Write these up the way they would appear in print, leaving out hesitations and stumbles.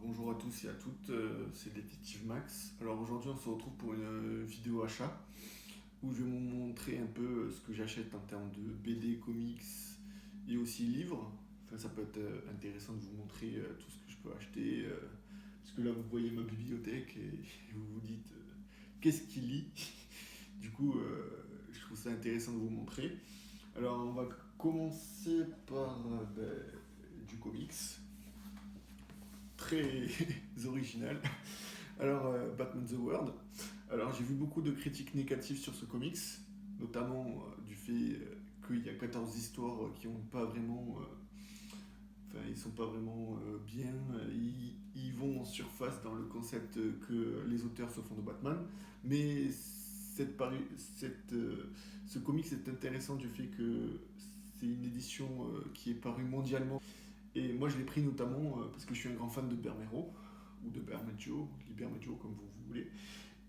Bonjour à tous et à toutes, c'est Détective Max. Alors aujourd'hui on se retrouve pour une vidéo achat où je vais vous montrer un peu ce que j'achète en termes de BD, comics et aussi livres. Enfin ça peut être intéressant de vous montrer tout ce que je peux acheter parce que là vous voyez ma bibliothèque et vous vous dites qu'est-ce qu'il lit. Du coup je trouve ça intéressant de vous montrer. Alors on va commencer par du comics très original. Alors, Batman the World. Alors, j'ai vu beaucoup de critiques négatives sur ce comics, notamment du fait qu'il y a 14 histoires qui ont pas vraiment. Enfin, ils sont pas vraiment bien. Ils vont en surface dans le concept que les auteurs se font de Batman. Mais ce comics est intéressant du fait que c'est une édition qui est parue mondialement. Et moi, je l'ai pris notamment parce que je suis un grand fan de Bermero, ou de Bermejo, Libermejo comme vous voulez.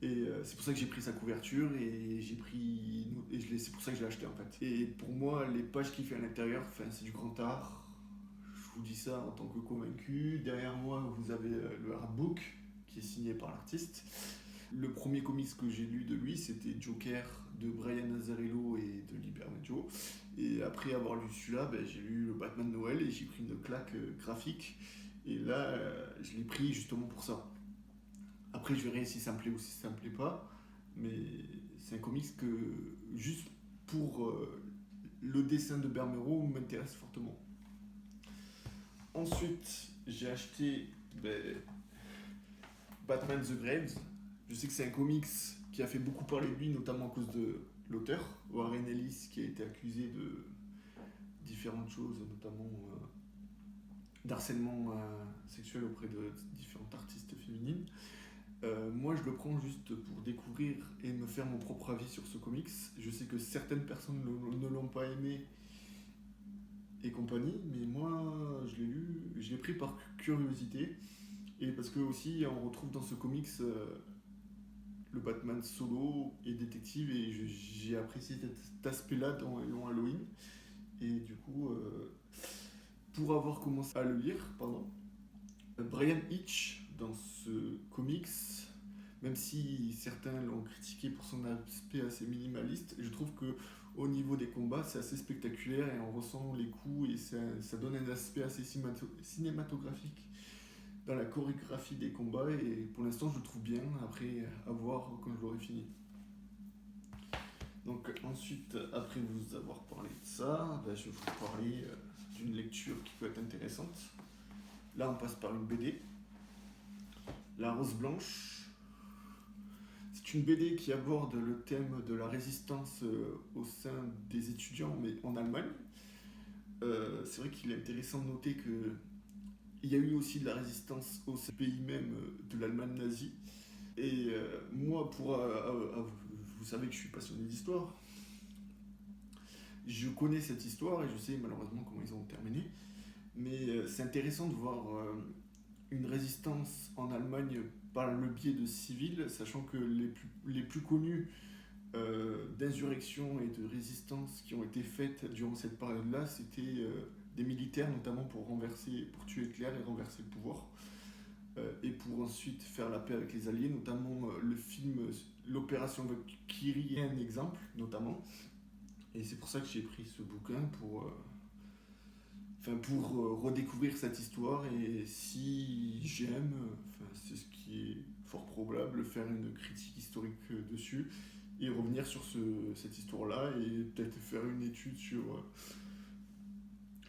Et c'est pour ça que j'ai pris sa couverture et c'est pour ça que je l'ai acheté en fait. Et pour moi, les pages qu'il fait à l'intérieur, enfin, c'est du grand art. Je vous dis ça en tant que convaincu. Derrière moi, vous avez le artbook qui est signé par l'artiste. Le premier comics que j'ai lu de lui, c'était Joker de Brian Azzarello et de Libermejo. Et après avoir lu celui-là, j'ai lu le Batman Noël et j'ai pris une claque graphique. Et là, je l'ai pris justement pour ça. Après, je verrai si ça me plaît ou si ça me plaît pas. Mais c'est un comics que, juste pour le dessin de Bermero, m'intéresse fortement. Ensuite, j'ai acheté Batman the Graves. Je sais que c'est un comics qui a fait beaucoup parler de lui, notamment à cause de l'auteur, Warren Ellis, qui a été accusé de différentes choses, notamment d'harcèlement sexuel auprès de différentes artistes féminines. Moi, je le prends juste pour découvrir et me faire mon propre avis sur ce comics. Je sais que certaines personnes ne l'ont pas aimé et compagnie, mais moi, je l'ai lu, je l'ai pris par curiosité et parce que aussi, on retrouve dans ce comics le Batman solo et détective et j'ai apprécié cet aspect-là dans Long Halloween. Et du coup, pour avoir commencé à le lire, pardon, Brian Hitch, dans ce comics, même si certains l'ont critiqué pour son aspect assez minimaliste, je trouve que au niveau des combats, c'est assez spectaculaire et on ressent les coups et ça donne un aspect assez cinématographique dans la chorégraphie des combats et pour l'instant je le trouve bien, après à voir quand je l'aurai fini. Donc ensuite, après vous avoir parlé de ça, je vais vous parler d'une lecture qui peut être intéressante. Là on passe par une BD, La Rose Blanche. C'est une BD qui aborde le thème de la résistance au sein des étudiants, mais en Allemagne. C'est vrai qu'il est intéressant de noter que il y a eu aussi de la résistance au pays même de l'Allemagne nazie. Et moi, vous savez que je suis passionné d'histoire. Je connais cette histoire et je sais malheureusement comment ils ont terminé. Mais c'est intéressant de voir une résistance en Allemagne par le biais de civils, sachant que les plus connus d'insurrection et de résistance qui ont été faites durant cette période-là, c'était des militaires, notamment pour tuer Hitler et renverser le pouvoir, et pour ensuite faire la paix avec les Alliés, notamment le film L'Opération Valkyrie est un exemple, notamment. Et c'est pour ça que j'ai pris ce bouquin pour redécouvrir cette histoire et si j'aime, c'est ce qui est fort probable, faire une critique historique dessus et revenir sur cette histoire-là et peut-être faire une étude sur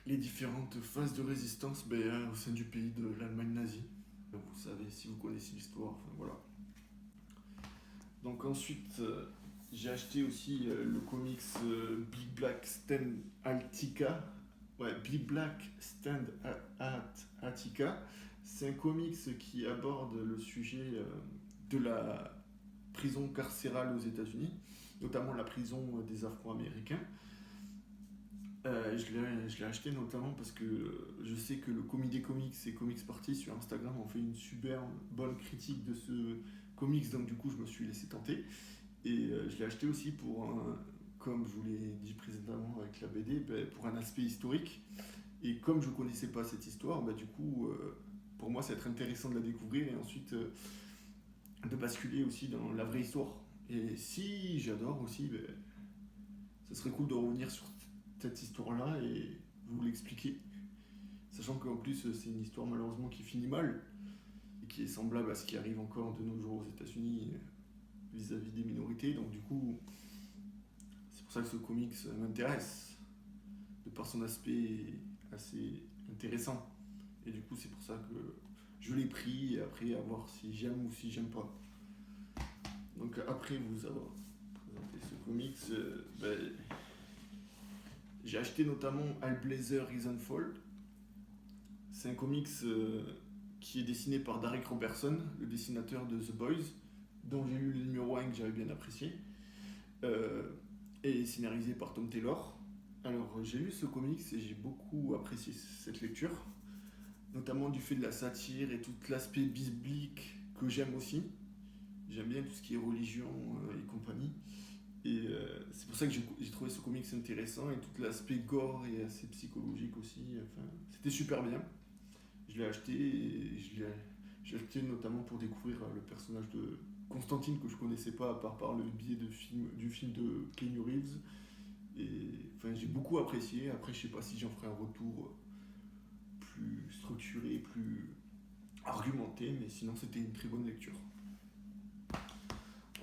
les différentes phases de résistance au sein du pays de l'Allemagne nazie. Vous savez, si vous connaissez l'histoire, voilà. Donc ensuite, j'ai acheté aussi le comics Big Black Stand Attica. Ouais, Big Black Stand at Attica. C'est un comics qui aborde le sujet de la prison carcérale aux États-Unis, notamment la prison des Afro-Américains. Je l'ai acheté notamment parce que je sais que le Comité Comics et Comics Party sur Instagram ont fait une super bonne critique de ce comics, donc du coup je me suis laissé tenter. Et je l'ai acheté aussi comme je vous l'ai dit précédemment avec la BD, pour un aspect historique. Et comme je ne connaissais pas cette histoire, du coup pour moi, ça va être intéressant de la découvrir et ensuite de basculer aussi dans la vraie histoire. Et si j'adore aussi, ben, ça serait cool de revenir sur cette histoire-là et vous l'expliquer. Sachant qu'en plus, c'est une histoire malheureusement qui finit mal et qui est semblable à ce qui arrive encore de nos jours aux États-Unis vis-à-vis des minorités. Donc, du coup, c'est pour ça que ce comics m'intéresse, de par son aspect assez intéressant. Et du coup, c'est pour ça que je l'ai pris et après à voir si j'aime ou si j'aime pas. Donc, après vous avoir présenté ce comics, ben, j'ai acheté notamment Hellblazer Fall. C'est un comics qui est dessiné par Derek Robertson, le dessinateur de The Boys, dont j'ai lu le numéro 1 que j'avais bien apprécié, et scénarisé par Tom Taylor. Alors j'ai lu ce comics et j'ai beaucoup apprécié cette lecture, notamment du fait de la satire et tout l'aspect biblique que j'aime aussi. J'aime bien tout ce qui est religion et compagnie. Et c'est pour ça que j'ai trouvé ce comics intéressant et tout l'aspect gore et assez psychologique aussi. Enfin, c'était super bien. Je l'ai acheté et j'ai acheté notamment pour découvrir le personnage de Constantine que je connaissais pas à part par le biais du film de Keanu Reeves. Et enfin, j'ai beaucoup apprécié. Après, je sais pas si j'en ferai un retour plus structuré, plus argumenté, mais sinon c'était une très bonne lecture.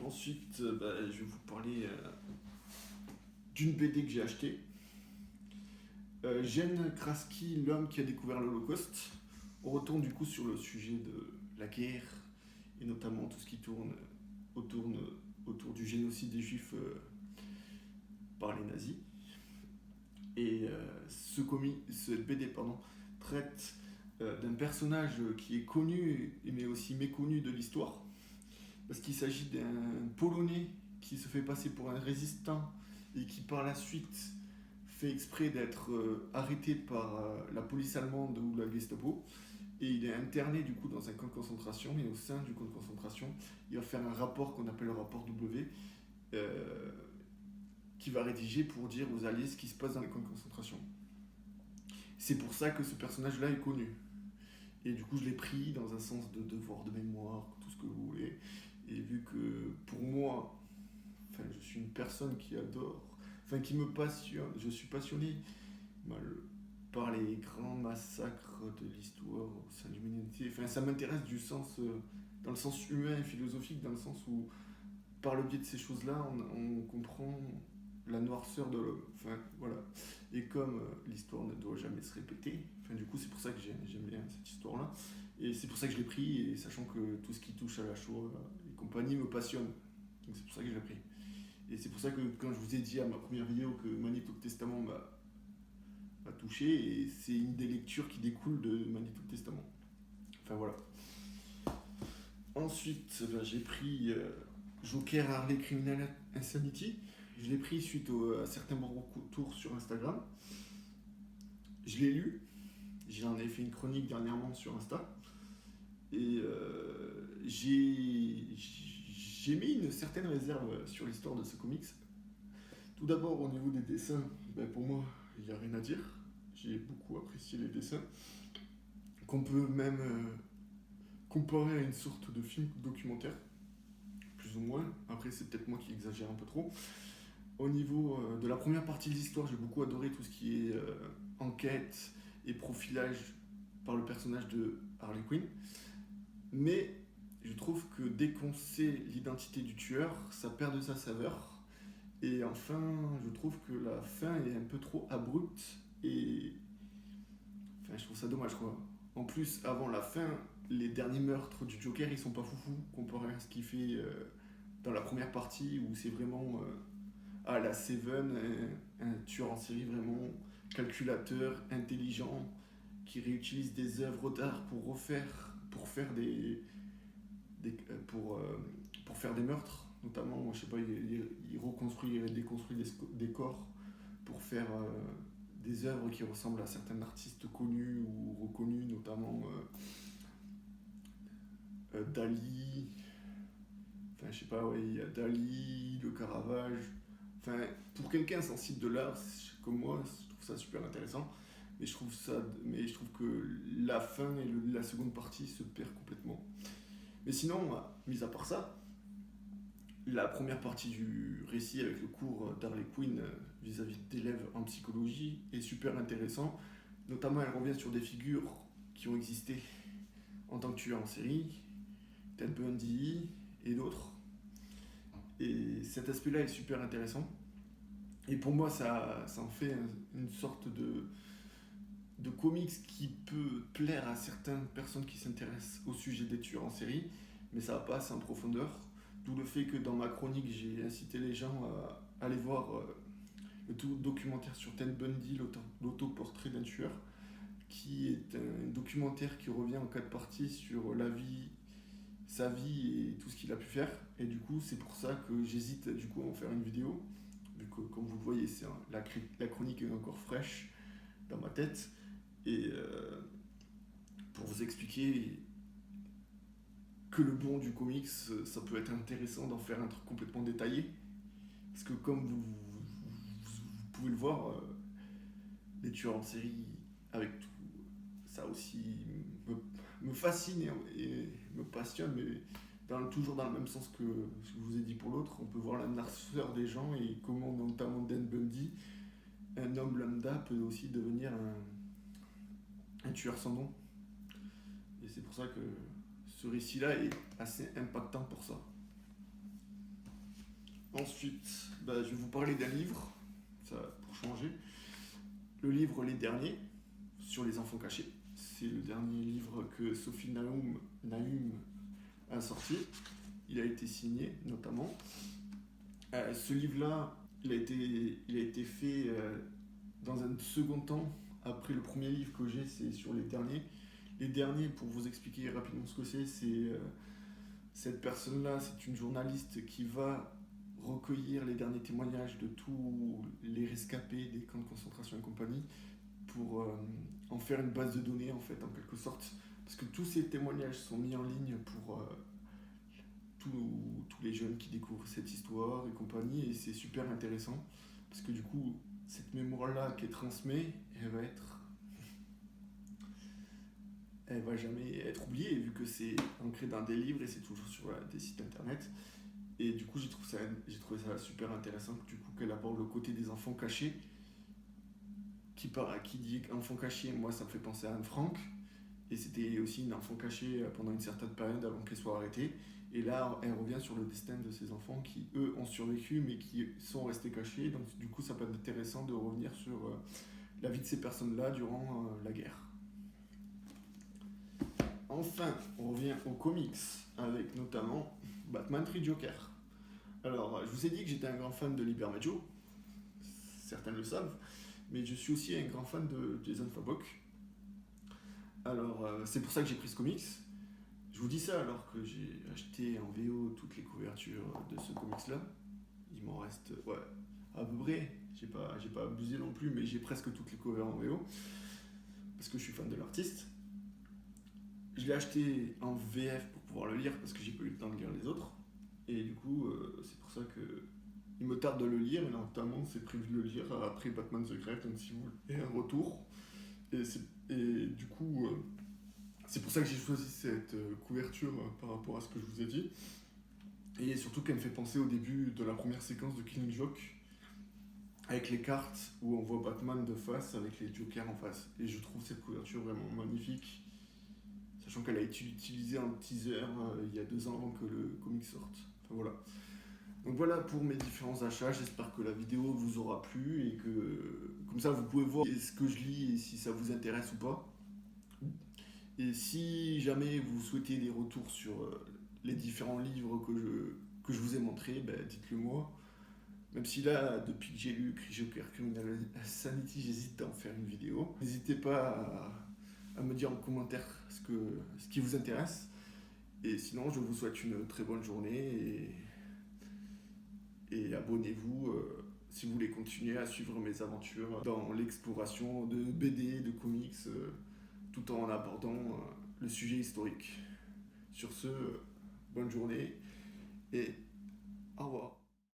Ensuite, je vais vous parler d'une BD que j'ai achetée. Jen Kraski, l'homme qui a découvert l'Holocauste. On retourne du coup sur le sujet de la guerre et notamment tout ce qui tourne autour du génocide des Juifs par les nazis. Et cette BD traite d'un personnage qui est connu mais aussi méconnu de l'histoire, parce qu'il s'agit d'un Polonais qui se fait passer pour un résistant et qui par la suite fait exprès d'être arrêté par la police allemande ou la Gestapo, et il est interné du coup dans un camp de concentration, et au sein du camp de concentration il va faire un rapport qu'on appelle le rapport W, qui va rédiger pour dire aux alliés ce qui se passe dans les camps de concentration. C'est pour ça que ce personnage là est connu, et du coup je l'ai pris dans un sens de devoir de mémoire, tout ce que vous voulez. Et vu que pour moi, enfin, je suis une personne qui adore, enfin qui me passionne, je suis passionné par les grands massacres de l'histoire au sein de l'humanité. Enfin, ça m'intéresse dans le sens humain et philosophique, dans le sens où par le biais de ces choses-là, on comprend la noirceur de l'homme. Enfin, voilà. Et comme l'histoire ne doit jamais se répéter, enfin, du coup, c'est pour ça que j'aime bien cette histoire-là. Et c'est pour ça que je l'ai pris, et sachant que tout ce qui touche à la Shoah et compagnie me passionne. Donc c'est pour ça que je l'ai pris. Et c'est pour ça que quand je vous ai dit à ma première vidéo que Magneto Testament m'a touché, et c'est une des lectures qui découle de Magneto Testament. Enfin voilà. Ensuite, j'ai pris Joker Harley Criminal Insanity. Je l'ai pris suite à certains bons retours sur Instagram. Je l'ai lu. J'en ai fait une chronique dernièrement sur Insta. Et j'ai mis une certaine réserve sur l'histoire de ce comics. Tout d'abord, au niveau des dessins, pour moi, il n'y a rien à dire. J'ai beaucoup apprécié les dessins, qu'on peut même comparer à une sorte de film documentaire, plus ou moins. Après, c'est peut-être moi qui exagère un peu trop. Au niveau de la première partie de l'histoire, j'ai beaucoup adoré tout ce qui est enquête et profilage par le personnage de Harley Quinn. Mais je trouve que dès qu'on sait l'identité du tueur, ça perd de sa saveur. Et enfin, je trouve que la fin est un peu trop abrupte et enfin, je trouve ça dommage quoi. En plus, avant la fin, les derniers meurtres du Joker, ils sont pas foufous comparé à ce qu'il fait dans la première partie où c'est vraiment à la Seven, un tueur en série vraiment calculateur, intelligent, qui réutilise des œuvres d'art pour faire pour faire des meurtres, notamment, je sais pas, il reconstruit et déconstruit des corps pour faire des œuvres qui ressemblent à certains artistes connus ou reconnus, notamment Dali. Enfin, je sais pas, ouais, il y a Dali, le Caravage. Enfin, pour quelqu'un sensible de l'art comme moi, je trouve ça super intéressant. mais je trouve que la fin et la seconde partie se perd complètement. Mais sinon, mis à part ça, la première partie du récit avec le cours d'Harley Quinn vis-à-vis d'élèves en psychologie est super intéressant. Notamment, elle revient sur des figures qui ont existé en tant que tueur en série, Ted Bundy et d'autres. Et cet aspect-là est super intéressant. Et pour moi, ça en fait une sorte de comics qui peut plaire à certaines personnes qui s'intéressent au sujet des tueurs en série, mais ça va pas assez en profondeur. D'où le fait que dans ma chronique, j'ai incité les gens à aller voir le documentaire sur Ted Bundy, l'autoportrait d'un tueur, qui est un documentaire qui revient en 4 parties sur sa vie et tout ce qu'il a pu faire. Et du coup, c'est pour ça que j'hésite du coup à en faire une vidéo, vu que comme vous le voyez, la chronique est encore fraîche dans ma tête. Et pour vous expliquer que le bon du comics, ça peut être intéressant d'en faire un truc complètement détaillé. Parce que comme vous pouvez le voir, les tueurs en série, avec tout, ça aussi me fascine et me passionne, mais toujours dans le même sens que ce que je vous ai dit pour l'autre. On peut voir la noirceur des gens et comment, notamment Dan Bundy, un homme lambda peut aussi devenir un tueur sans nom. Et c'est pour ça que ce récit-là est assez impactant pour ça. Ensuite, je vais vous parler d'un livre, ça pour changer. Le livre Les Derniers, sur les enfants cachés. C'est le dernier livre que Sophie Nahum a sorti. Il a été signé notamment. Ce livre-là, il a été fait dans un second temps. Après le premier livre que j'ai, c'est sur Les Derniers. Les Derniers, pour vous expliquer rapidement ce que c'est cette personne-là, c'est une journaliste qui va recueillir les derniers témoignages de tous les rescapés des camps de concentration et compagnie pour en faire une base de données en fait, en quelque sorte. Parce que tous ces témoignages sont mis en ligne pour tous les jeunes qui découvrent cette histoire et compagnie, et c'est super intéressant parce que du coup, cette mémoire-là qui est transmise, elle va jamais être oubliée vu que c'est ancré dans des livres et c'est toujours sur des sites internet. Et du coup, j'ai trouvé ça super intéressant du coup, qu'elle aborde le côté des enfants cachés. Qui dit enfant caché, moi ça me fait penser à Anne Frank. Et c'était aussi une enfant cachée pendant une certaine période avant qu'elle soit arrêtée. Et là, elle revient sur le destin de ces enfants qui, eux, ont survécu mais qui sont restés cachés. Donc du coup, ça peut être intéressant de revenir sur la vie de ces personnes-là durant la guerre. Enfin, on revient aux comics avec notamment Batman 3 Joker. Alors, je vous ai dit que j'étais un grand fan de Liberty Joe, certains le savent, mais je suis aussi un grand fan de Jason Fabok. Alors, c'est pour ça que j'ai pris ce comics. Je vous dis ça alors que j'ai acheté en VO toutes les couvertures de ce comics-là. Il m'en reste, à peu près. J'ai pas abusé non plus, mais j'ai presque toutes les covers en VO parce que je suis fan de l'artiste. Je l'ai acheté en VF pour pouvoir le lire parce que j'ai pas eu le temps de lire les autres. Et du coup, c'est pour ça que il me tarde de le lire, et notamment c'est prévu de le lire après Batman The Great, donc si vous voulez un retour. Et du coup, c'est pour ça que j'ai choisi cette couverture par rapport à ce que je vous ai dit. Et surtout qu'elle me fait penser au début de la première séquence de Killing Joke, avec les cartes où on voit Batman de face avec les Jokers en face. Et je trouve cette couverture vraiment magnifique, sachant qu'elle a été utilisée en teaser il y a 2 ans avant que le comic sorte. Enfin voilà. Donc voilà pour mes différents achats, j'espère que la vidéo vous aura plu et que comme ça vous pouvez voir ce que je lis et si ça vous intéresse ou pas. Et si jamais vous souhaitez des retours sur les différents livres que je vous ai montrés, dites-le moi. Même si là, depuis que j'ai lu Joker Criminal Sanity, j'hésite à en faire une vidéo. N'hésitez pas à me dire en commentaire ce qui vous intéresse. Et sinon, je vous souhaite une très bonne journée et abonnez-vous si vous voulez continuer à suivre mes aventures dans l'exploration de BD, de comics, tout en abordant le sujet historique. Sur ce, bonne journée et au revoir.